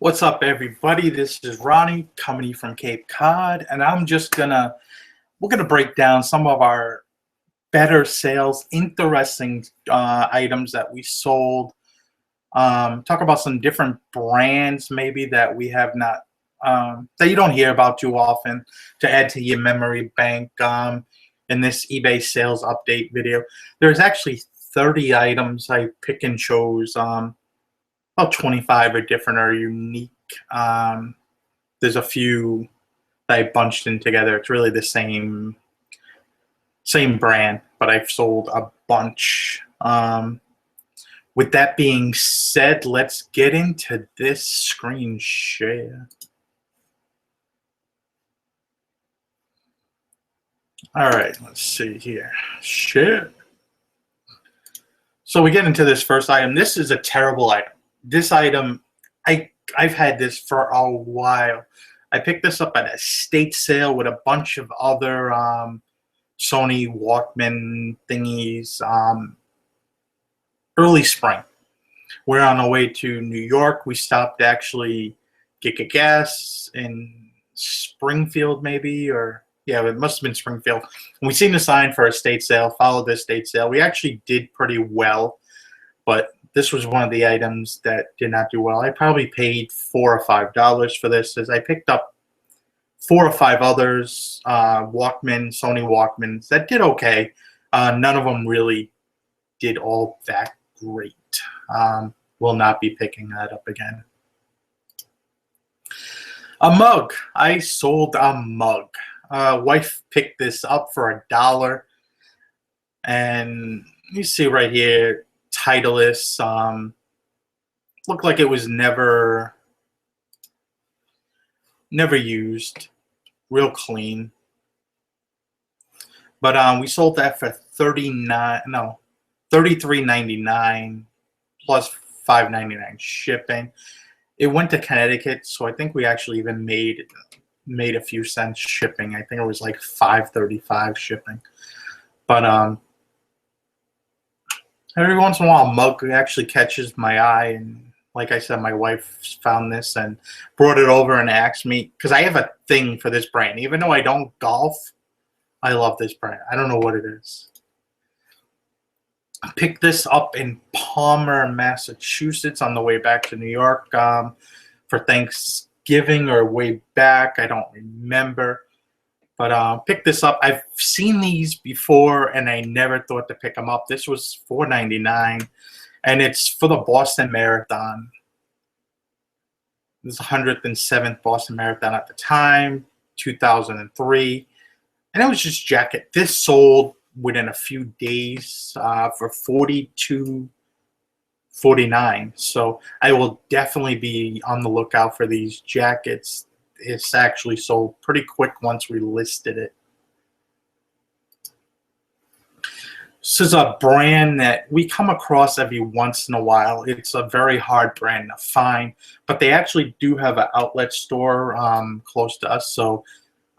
What's up, everybody? This is Ronnie coming from Cape Cod, and we're gonna break down some of our better sales, interesting items that we sold. Talk about some different brands maybe that we have not that you don't hear about too often to add to your memory bank. In this eBay sales update video, there's actually 30 items I pick and chose. About 25 are different or unique. There's a few that I bunched in together. It's really the same brand, but I've sold a bunch. With that being said, let's get into this screen share. All right, let's see here. Share. So we get into this first item. This is a terrible item. This item, I've had this for a while. I picked this up at a estate sale with a bunch of other Sony Walkman thingies. Early spring. We're on our way to New York. We stopped to actually get gas in Springfield, maybe, or yeah, it must have been Springfield. And we seen the sign for a estate sale, followed the estate sale. We actually did pretty well, but this was one of the items that did not do well. I probably paid $4 or $5 for this, as I picked up 4 or 5 others, Sony Walkmans, that did okay. None of them really did all that great. Will not be picking that up again. A mug. I sold a mug. Wife picked this up for $1. And you see right here, Titleist. Looked like it was never used. Real clean. But we sold that for $33.99 plus $5.99 shipping. It went to Connecticut, so I think we actually even made a few cents shipping. I think it was like $5.35 shipping. But every once in a while, a mug actually catches my eye, and like I said, my wife found this and brought it over and asked me, because I have a thing for this brand. Even though I don't golf, I love this brand. I don't know what it is. I picked this up in Palmer, Massachusetts on the way back to New York for Thanksgiving or way back. I don't remember. But picked this up. I've seen these before, and I never thought to pick them up. This was $4.99, and it's for the Boston Marathon. This is the 107th Boston Marathon at the time, 2003. And it was just jacket. This sold within a few days for $42.49. So I will definitely be on the lookout for these jackets. It's actually sold pretty quick once we listed it. This is a brand that we come across every once in a while. It's a very hard brand to find, but they actually do have an outlet store close to us, so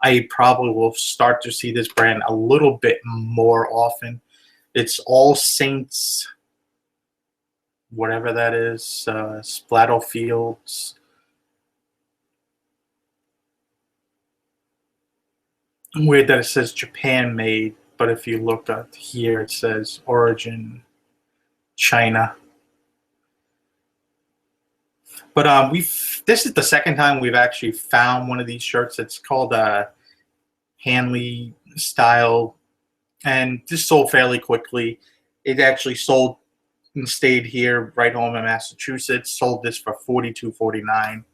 I probably will start to see this brand a little bit more often. It's All Saints, whatever that is, Splatterfields. Weird that it says Japan made, but if you look up here, it says origin China. But this is the second time we've actually found one of these shirts. It's called Hanley style, and this sold fairly quickly. It actually sold and stayed here right home in Massachusetts. Sold this for $42.49.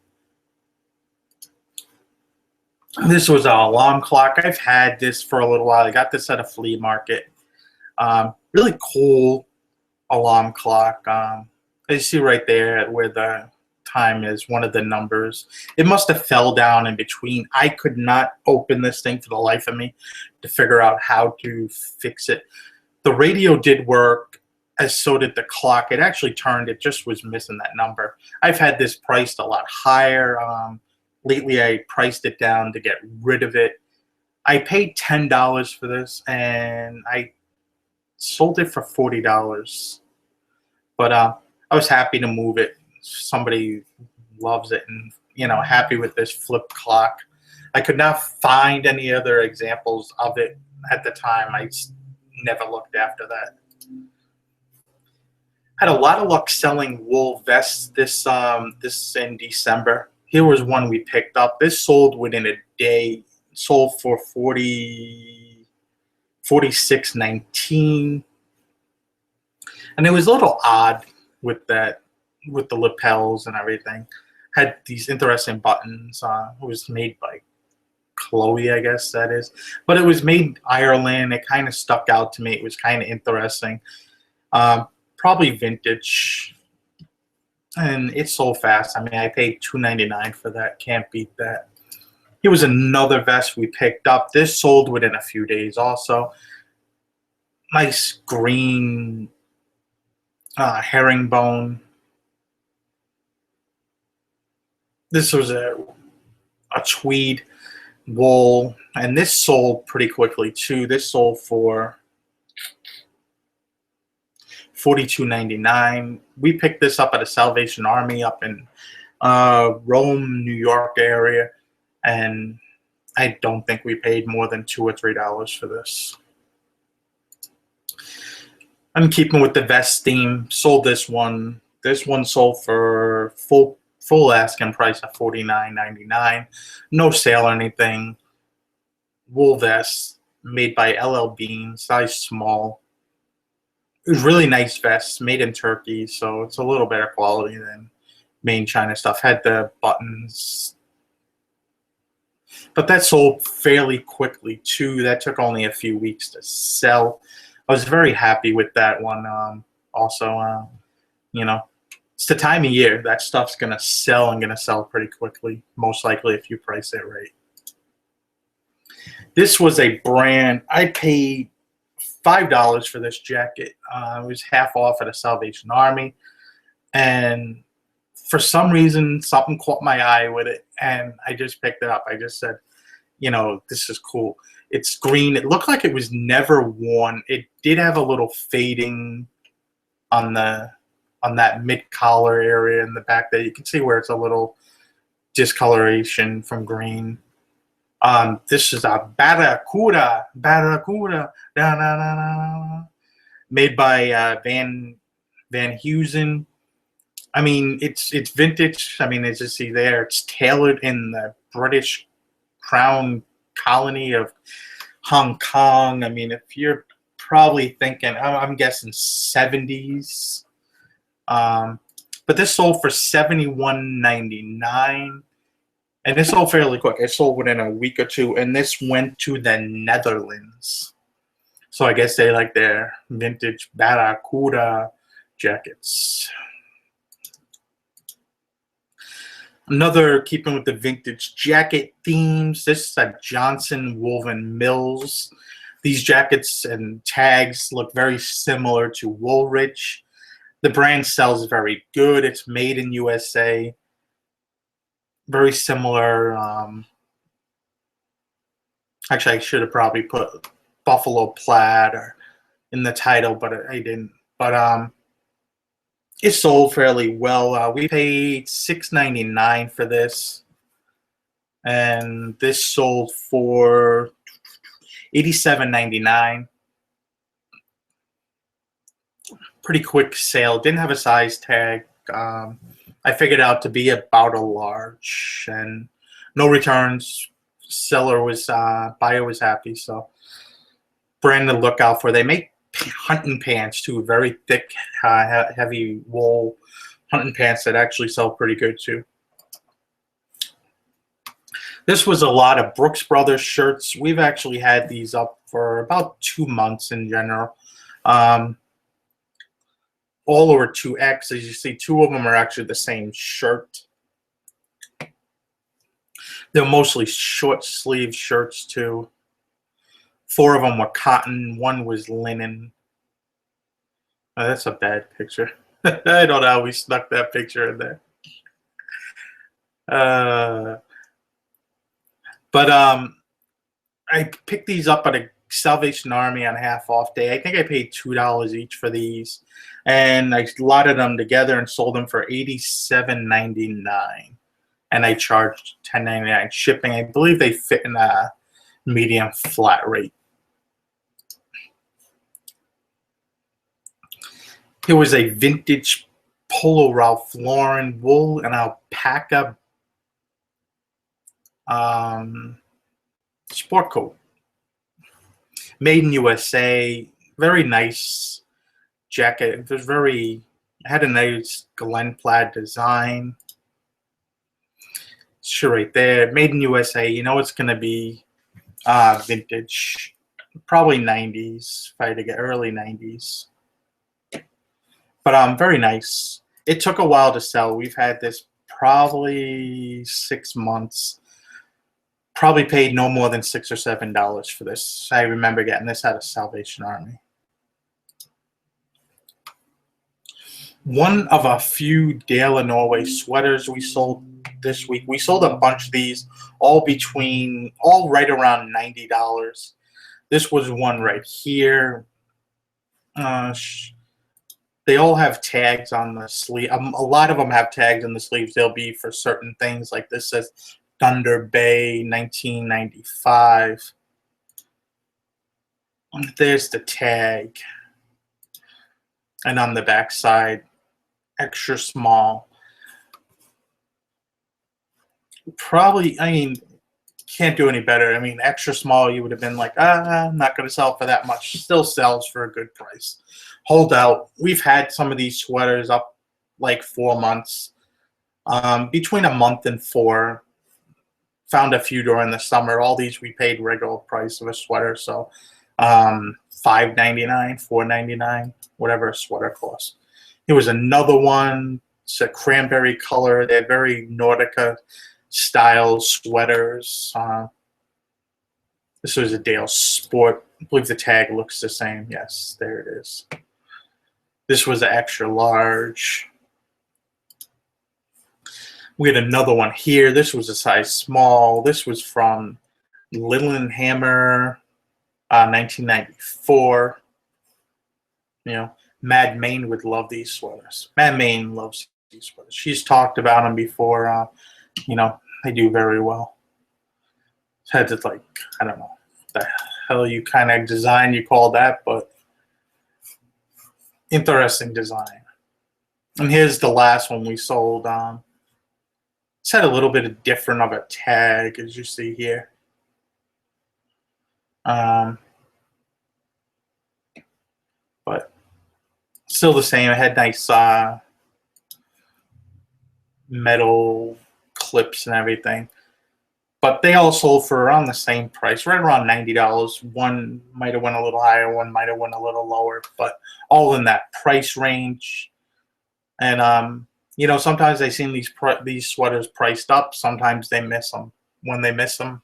This was an alarm clock. I've had this for a little while. I got this at a flea market. Really cool alarm clock. As you see right there where the time is, one of the numbers. It must have fell down in between. I could not open this thing for the life of me to figure out how to fix it. The radio did work, as so did the clock. It actually turned. It just was missing that number. I've had this priced a lot higher. Lately, I priced it down to get rid of it. I paid $10 for this, and I sold it for $40. But I was happy to move it. Somebody loves it, and happy with this flip clock. I could not find any other examples of it at the time. I never looked after that. Had a lot of luck selling wool vests this in December. Here was one we picked up. This sold within a day. Sold for 46.19, and it was a little odd with that, with the lapels and everything. Had these interesting buttons. It was made by Chloe, I guess that is, but it was made in Ireland. It kind of stuck out to me. It was kind of interesting. Probably vintage, and it sold fast. I mean, I paid $2.99 for that. Can't beat that. Here was another vest we picked up. This sold within a few days also. Nice green herringbone. This was a tweed wool, and this sold pretty quickly too. This sold for $42.99. We picked this up at a Salvation Army up in Rome, New York area, and I don't think we paid more than $2 or $3 for this. I'm keeping with the vest theme. Sold this one. This one sold for full asking price of $49.99. No sale or anything. Wool vest made by LL Bean, size small. It was really nice vest, made in Turkey, so it's a little better quality than main China stuff. Had the buttons, but that sold fairly quickly too. That took only a few weeks to sell. I was very happy with that one. Also, it's the time of year that stuff's gonna sell and gonna sell pretty quickly, most likely if you price it right. This was a brand. I paid $5 for this jacket. It was half off at a Salvation Army, and for some reason something caught my eye with it, and I just picked it up. I just said, this is cool. It's green. It looked like it was never worn. It did have a little fading on that mid collar area in the back there. You can see where it's a little discoloration from green. This is a Barracuda, da, da, da, da, made by Van Heusen. I mean, it's vintage. I mean, as you see there, it's tailored in the British Crown colony of Hong Kong. I mean, if you're probably thinking, I'm guessing 70s. But this sold for $71.99. And this sold fairly quick. It sold within a week or two, and this went to the Netherlands. So I guess they like their vintage Barracuda jackets. Another, keeping with the vintage jacket themes, this is a Johnson Woven Mills. These jackets and tags look very similar to Woolrich. The brand sells very good. It's made in USA. Very similar. Actually, I should have probably put Buffalo Plaid in the title, but I didn't. But it sold fairly well. We paid $6.99 for this, and this sold for $87.99. Pretty quick sale. Didn't have a size tag. I figured out to be about a large, and no returns. Buyer was happy. So brand to look out for. They make hunting pants too, very thick, heavy wool hunting pants that actually sell pretty good too. This was a lot of Brooks Brothers shirts. We've actually had these up for about 2 months in general. All over 2X. As you see, 2 of them are actually the same shirt. They're mostly short sleeve shirts too. 4 of them were cotton. 1 was linen. Oh, that's a bad picture. I don't know how we snuck that picture in there. But I picked these up at a Salvation Army on half off day. I think I paid $2 each for these, and I lotted them together and sold them for $87.99, and I charged $10.99 shipping. I believe they fit in a medium flat rate. Here was a vintage Polo Ralph Lauren wool and alpaca sport coat. Made in USA. Very nice jacket. It was very, it had a nice Glen plaid design. Sure, right there. Made in USA. You know it's going to be vintage. Probably 90s, if I had to get early 90s. But very nice. It took a while to sell. We've had this probably 6 months. Probably paid no more than $6 or $7 for this. I remember getting this out of Salvation Army. One of a few Dale of Norway sweaters we sold this week. We sold a bunch of these, all right around $90. This was one right here. They all have tags on the sleeve. A lot of them have tags on the sleeves. They'll be for certain things. Like this says Thunder Bay 1995. There's the tag. And on the back side, extra small. Probably, I mean, can't do any better. I mean, extra small, you would have been like, I'm not going to sell for that much. Still sells for a good price. Hold out. We've had some of these sweaters up like 4 months. Between a month and 4. Found a few during the summer. All these we paid regular price of a sweater. So $5.99, $4.99, whatever a sweater costs. Here was another one. It's a cranberry color. They're very Nordica style sweaters. This was a Dale Sport. I believe the tag looks the same. Yes, there it is. This was an extra large. We had another one here. This was a size small. This was from Lillehammer, 1994. You know, Mad Main would love these sweaters. Mad Main loves these sweaters. She's talked about them before. You know, they do very well. Had to, like, I don't know the hell you kind of design you call that, but interesting design. And here's the last one we sold. It's had a little bit of different of a tag, as you see here. But still the same. It had nice metal clips and everything. But they all sold for around the same price, right around $90. One might have went a little higher, one might have went a little lower, but all in that price range. And you know, sometimes I've seen these sweaters priced up. Sometimes they miss them. When they miss them,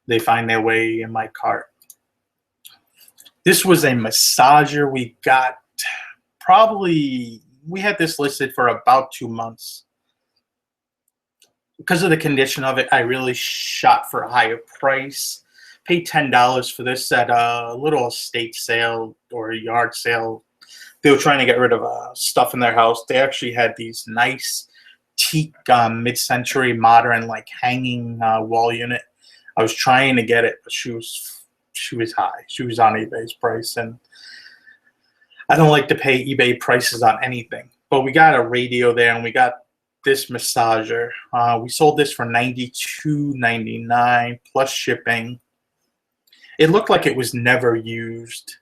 they find their way in my cart. This was a massager we got. Probably we had this listed for about 2 months. Because of the condition of it, I really shot for a higher price. Paid $10 for this at a little estate sale or a yard sale. They were trying to get rid of stuff in their house. They actually had these nice teak mid-century modern like hanging wall unit. I was trying to get it, but she was high. She was on eBay's price, and I don't like to pay eBay prices on anything. But we got a radio there, and we got this massager. We sold this for $92.99 plus shipping. It looked like it was never used.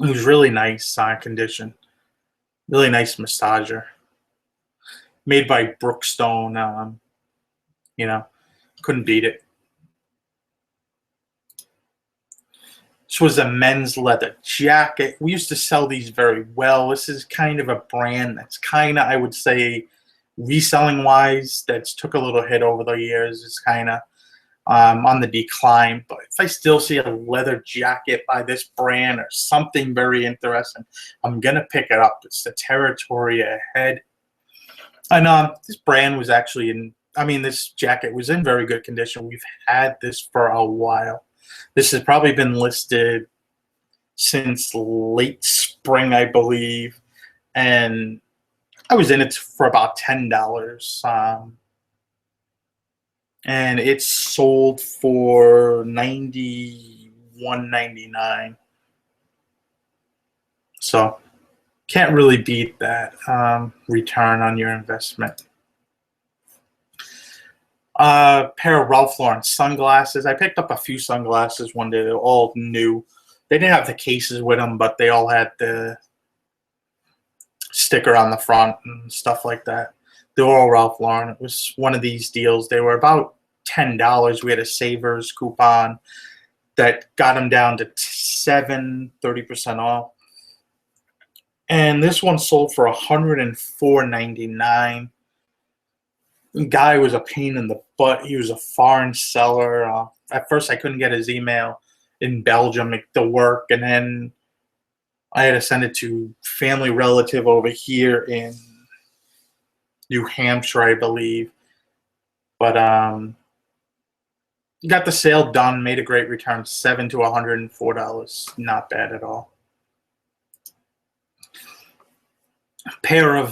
It was really nice condition. Really nice massager. Made by Brookstone. You know, couldn't beat it. This was a men's leather jacket. We used to sell these very well. This is kind of a brand that's kind of, I would say, reselling wise, that's took a little hit over the years. It's kind of on the decline. But if I still see a leather jacket by this brand or something very interesting, I'm going to pick it up. It's the Territory Ahead. And this brand was actually this jacket was in very good condition. We've had this for a while. This has probably been listed since late spring, I believe, and I was in it for about $10, and it sold for $91.99. So can't really beat that return on your investment. Pair of Ralph Lauren sunglasses. I picked up a few sunglasses one day. They're all new. They didn't have the cases with them, but they all had the sticker on the front and stuff like that. They were all Ralph Lauren. It was one of these deals. They were about $10. We had a Savers coupon that got them down to 30% off. And this one sold for $104.99. The guy was a pain in the butt. He was a foreign seller. At first, I couldn't get his email in Belgium to work, and then I had to send it to family relative over here in New Hampshire, I believe. But got the sale done, made a great return, $7 to $104. Not bad at all. A pair of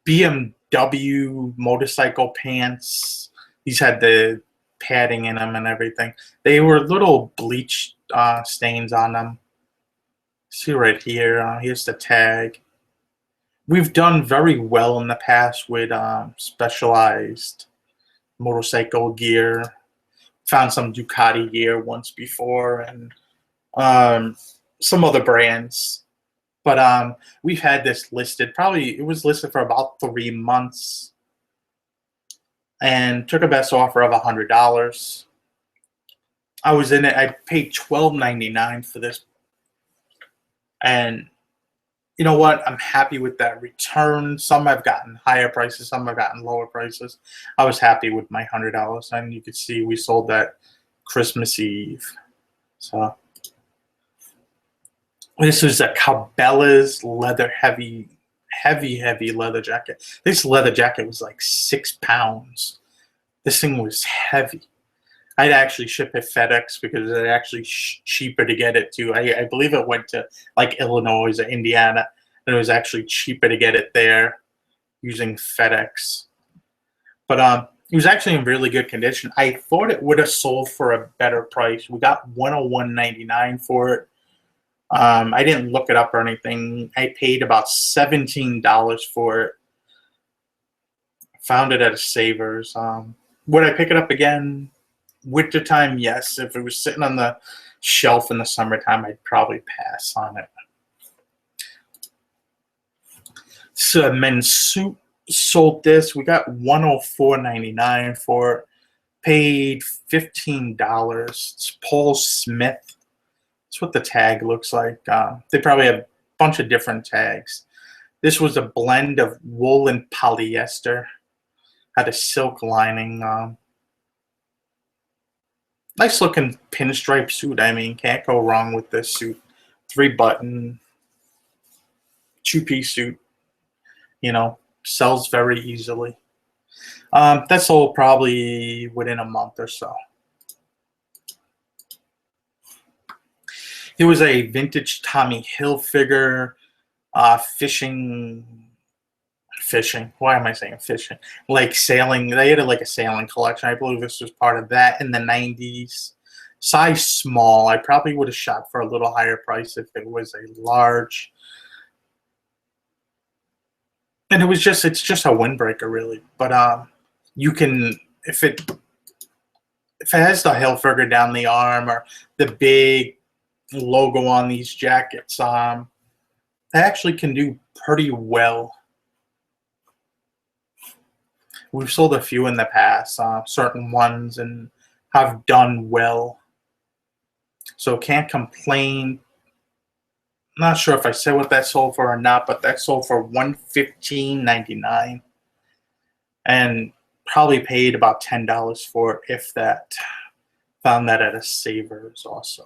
BMW motorcycle pants. These had the padding in them and everything. They were little bleach stains on them. See right here. Here's the tag. We've done very well in the past with Specialized motorcycle gear. Found some Ducati gear once before, and some other brands. But we've had this listed. Probably it was listed for about 3 months, and took a best offer of $100. I was in it. I paid $12.99 for this, and you know what? I'm happy with that return. Some have gotten higher prices, some have gotten lower prices. I was happy with my $100, and you could see we sold that Christmas Eve. So this was a Cabela's leather heavy leather jacket. This leather jacket was like 6 pounds. This thing was heavy. I'd actually ship it FedEx because it's actually cheaper to get it to. I believe it went to like Illinois or Indiana, and it was actually cheaper to get it there using FedEx. But it was actually in really good condition. I thought it would have sold for a better price. We got $101.99 for it. I didn't look it up or anything. I paid about $17 for it. Found it at a Savers. Would I pick it up again? Wintertime, yes. If it was sitting on the shelf in the summertime, I'd probably pass on it. So men's suit sold this. We got $104.99 for it. Paid $15. It's Paul Smith. That's what the tag looks like. They probably have a bunch of different tags. This was a blend of wool and polyester. Had a silk lining. Nice looking pinstripe suit. I mean, can't go wrong with this suit. 3-button, 2-piece suit. You know, sells very easily. That sold probably within a month or so. It was a vintage Tommy Hilfiger fishing. Why am I saying fishing? Like sailing. They had like a sailing collection. I believe this was part of that in the 90s. Size small. I probably would have shot for a little higher price if it was a large. And it's just a windbreaker really. But you can, if it has the Hilfiger down the arm or the big logo on these jackets, they actually can do pretty well. We've sold a few in the past, certain ones, and have done well. So can't complain. Not sure if I said what that sold for or not, but that sold for $115.99, and probably paid about $10 for it, if that. Found that at a Savers also.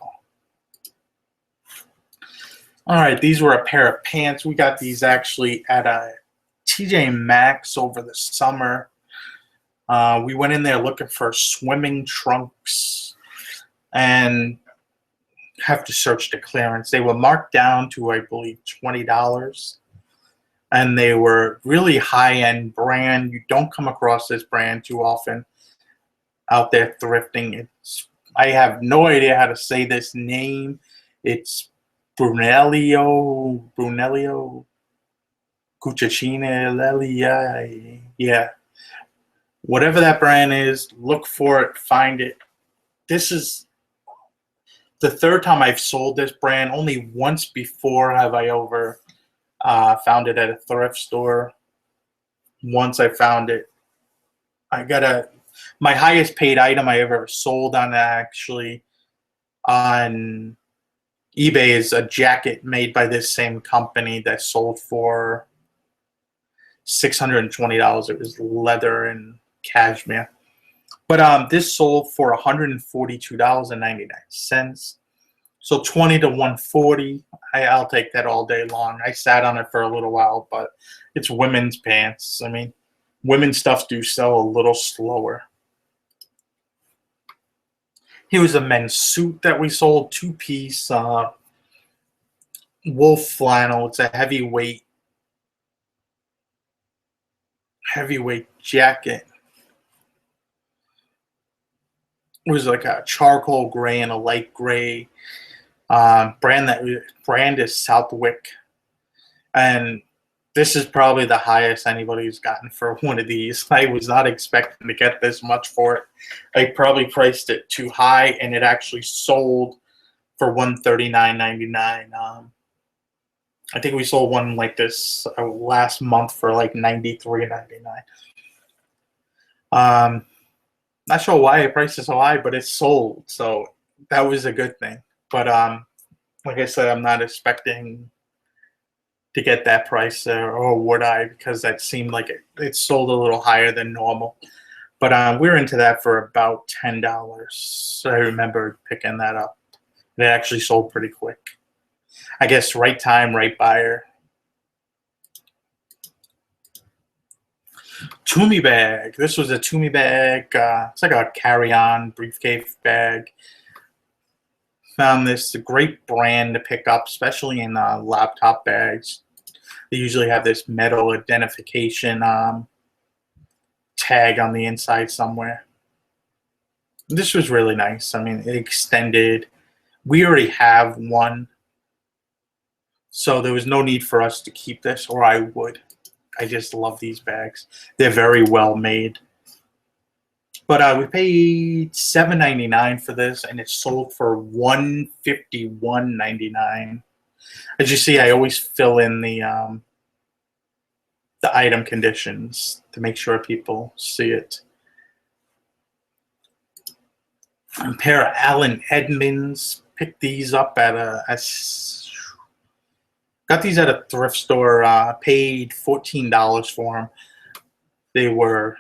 All right, these were a pair of pants. We got these actually at a TJ Maxx over the summer. We went in there looking for swimming trunks. and have to search the clearance. They were marked down to, I believe, $20, and they were really high-end brand. You don't come across this brand too often out there thrifting. I have no idea how to say this name. It's Brunello Cucina, yeah. Whatever that brand is, look for it, find it. This is the third time I've sold this brand. Only once before have I ever found it at a thrift store. Once I found it. My highest paid item I ever sold on eBay is a jacket made by this same company that sold for $620. It was leather and cashmere. But this sold for $142.99. So 20 to 140. I'll take that all day long. I sat on it for a little while, but it's women's pants. I mean, women's stuff do sell a little slower. Here was a men's suit that we sold, two-piece wool flannel. It's a heavyweight jacket. It was like a charcoal gray and a light gray. Brand is Southwick, and this is probably the highest anybody's gotten for one of these. I was not expecting to get this much for it. I probably priced it too high, and it actually sold for $139.99. I think we sold one like this last month for like $93.99. Not sure why I priced it so high, but it sold, so that was a good thing. But like I said, I'm not expecting to get that price there, or would I? Because that seemed like it sold a little higher than normal. But we're into that for about $10. So I remember picking that up. It actually sold pretty quick. I guess right time, right buyer. Tumi bag. This was a Tumi bag. It's like a carry-on briefcase bag. Found this a great brand to pick up, especially in laptop bags. They usually have this metal identification tag on the inside somewhere. This was really nice. I mean, it extended. We already have one, so there was no need for us to keep this, or I would. I just love these bags. They're very well made. But we paid $7.99 for this, and it sold for $151.99. As you see, I always fill in the item conditions to make sure people see it. A pair of Allen Edmonds. Picked these up at got these at a thrift store. Paid $14 for them. They were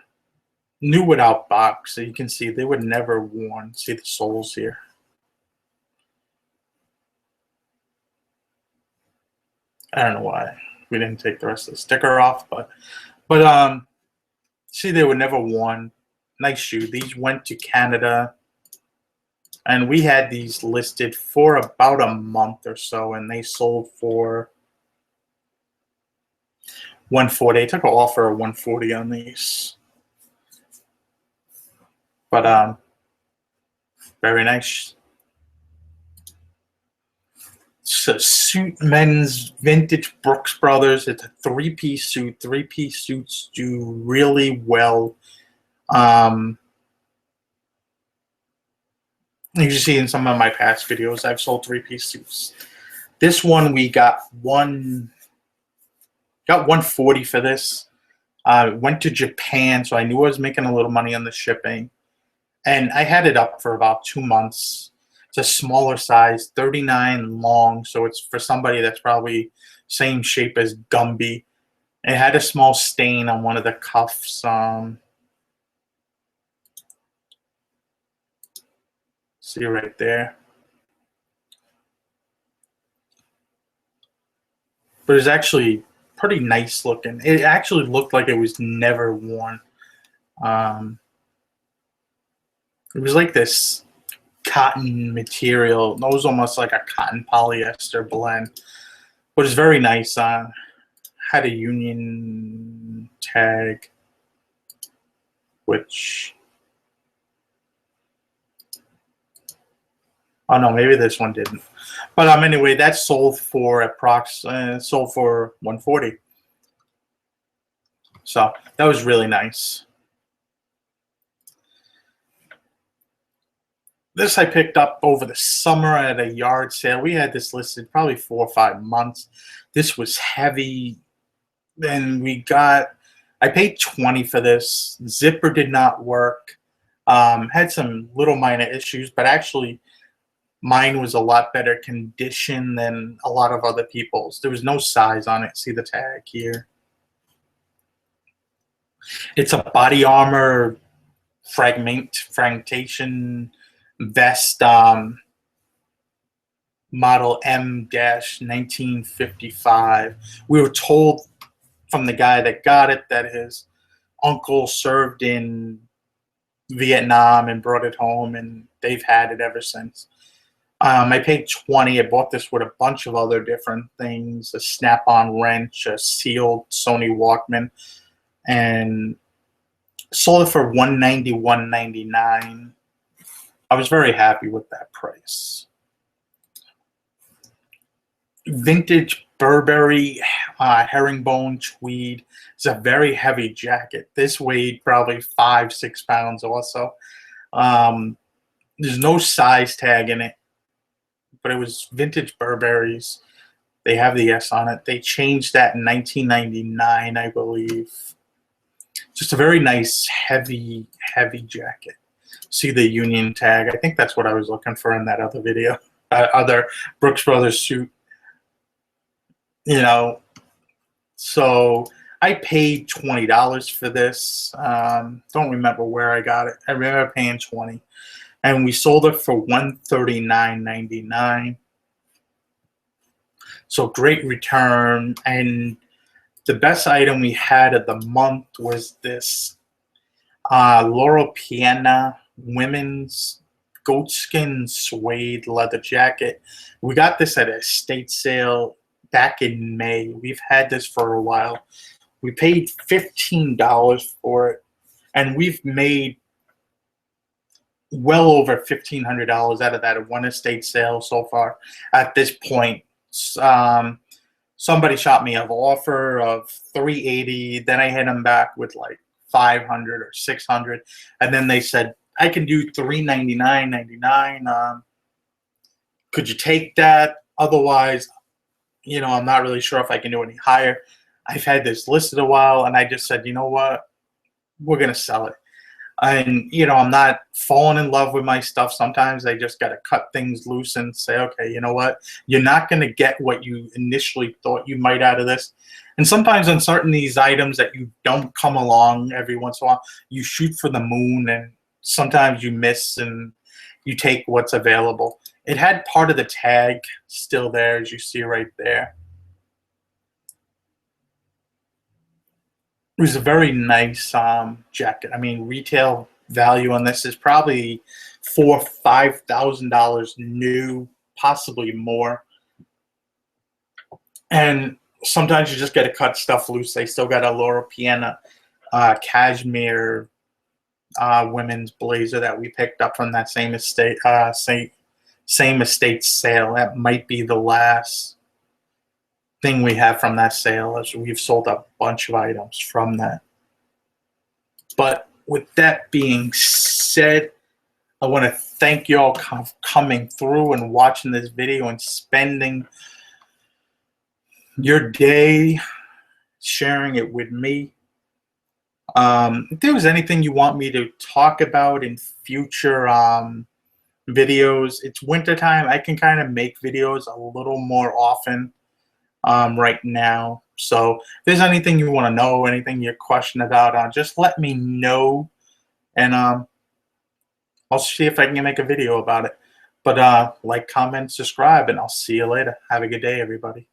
new without box, so you can see they were never worn. See the soles here. I don't know why we didn't take the rest of the sticker off, but see, they were never worn. Nice shoe. These went to Canada, and we had these listed for about a month or so, and they sold for $140. I took an offer of $140 on these. But very nice. It's a suit, men's vintage Brooks Brothers. It's a three-piece suit. Three-piece suits do really well. You can see in some of my past videos, I've sold three-piece suits. This one we got $140 for this. Went to Japan, so I knew I was making a little money on the shipping. And I had it up for about 2 months. It's a smaller size, 39 long, so it's for somebody that's probably same shape as Gumby. It had a small stain on one of the cuffs. See right there. But it's actually pretty nice looking. It actually looked like it was never worn. It was like this cotton material. It was almost like a cotton polyester blend, but it's very nice. Had a Union tag, which, oh no, maybe this one didn't. But anyway, that sold for sold for $140. So that was really nice. This I picked up over the summer at a yard sale. We had this listed probably 4 or 5 months. This was heavy. Then I paid $20 for this. Zipper did not work. Had some little minor issues, but actually mine was a lot better condition than a lot of other people's. There was no size on it. See the tag here. It's a body armor fragmentation vest, model M-1955. We were told from the guy that got it that his uncle served in Vietnam and brought it home, and they've had it ever since. I paid $20. I bought this with a bunch of other different things, a snap-on wrench, a sealed Sony Walkman, and sold it for $190, $199. I was very happy with that price. Vintage Burberry herringbone tweed. It's a very heavy jacket. This weighed probably 5-6 pounds also. There's no size tag in it, but it was vintage Burberry's. They have the S on it. They changed that in 1999, I believe. Just a very nice, heavy jacket. See the Union tag. I think that's what I was looking for in that other video, other Brooks Brothers suit. You know, so I paid $20 for this. Don't remember where I got it. I remember paying $20, and we sold it for $139.99. So great return. And the best item we had of the month was this Loro Piana women's goatskin suede leather jacket. We got this at a estate sale back in May. We've had this for a while. We paid $15 for it, and we've made well over $1,500 out of that at one estate sale so far at this point. Somebody shot me an offer of $380. Then I hit them back with like $500 or $600, and then they said, I can do $399.99. Could you take that? Otherwise, you know, I'm not really sure if I can do any higher. I've had this listed a while, and I just said, you know what? We're going to sell it. And, you know, I'm not falling in love with my stuff. Sometimes I just got to cut things loose and say, okay, you know what? You're not going to get what you initially thought you might out of this. And sometimes on certain these items that you don't come along every once in a while, you shoot for the moon, and sometimes you miss and you take what's available. It had part of the tag still there, as you see right there. It was a very nice jacket. I mean, retail value on this is probably $4,000 or $5,000 new, possibly more. And sometimes you just got to cut stuff loose. They still got a Loro Piana cashmere women's blazer that we picked up from that same estate sale. That might be the last thing we have from that sale, as we've sold a bunch of items from that. But with that being said, I want to thank you all for coming through and watching this video and spending your day sharing it with me. If there was anything you want me to talk about in future videos, it's wintertime. I can kind of make videos a little more often right now. So if there's anything you want to know, anything you're questioning about, just let me know, and I'll see if I can make a video about it. But like, comment, subscribe, and I'll see you later. Have a good day, everybody.